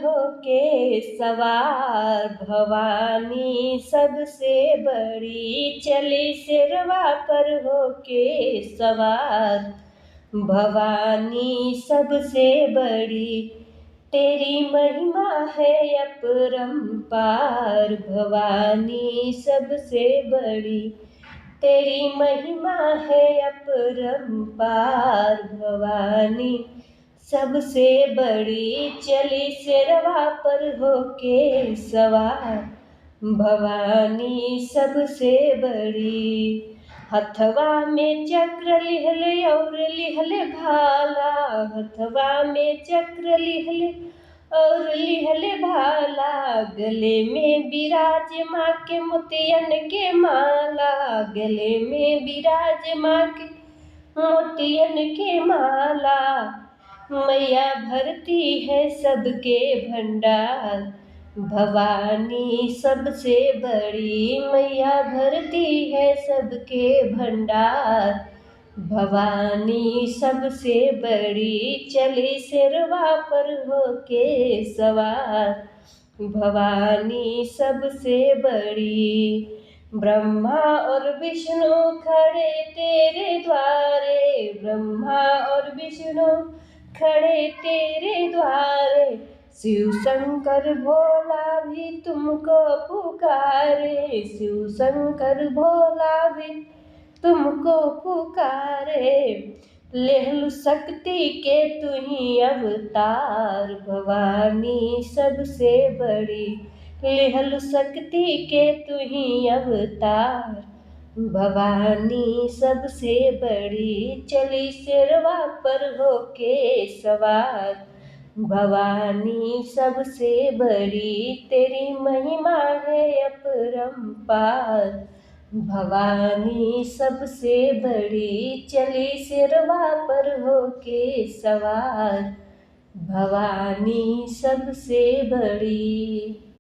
होके सवार, भवानी सबसे बड़ी चली सिरवा पर होके सवार। भवानी सबसे बड़ी तेरी महिमा है अपरंपार, भवानी सबसे बड़ी तेरी महिमा है अपरंपार। भवानी सबसे बड़ी चली सिरवा पर होके सवार, भवानी सबसे बड़ी। हथवा में चक्र लिहले और लिहले भाला, हथवा में चक्र लिहले और लिहले भाला। गले में बिराज माँ के मोतियन के माला, गले में बिराज माँ के मोतियन के माला। मैया भरती है सबके भंडार, भवानी सबसे बड़ी मैया भरती है सबके भंडार। भवानी सबसे बड़ी चली सिरवा पर होके सवार, भवानी सबसे बड़ी। ब्रह्मा और विष्णु खड़े तेरे द्वारे, ब्रह्मा और विष्णु खड़े तेरे द्वारे। शिव शंकर भोला भी तुमको पुकारे, शिव शंकर भोला भी तुमको पुकारे। लेहलु शक्ति के तू ही अवतार, भवानी सबसे बड़ी लेहलु शक्ति के तू ही अवतार। भवानी सबसे बड़ी चली सिरवा पर होके सवार, भवानी सबसे बड़ी तेरी महिमा है अपरंपार। भवानी सबसे बड़ी चली सिरवा पर होके सवार, भवानी सबसे बड़ी।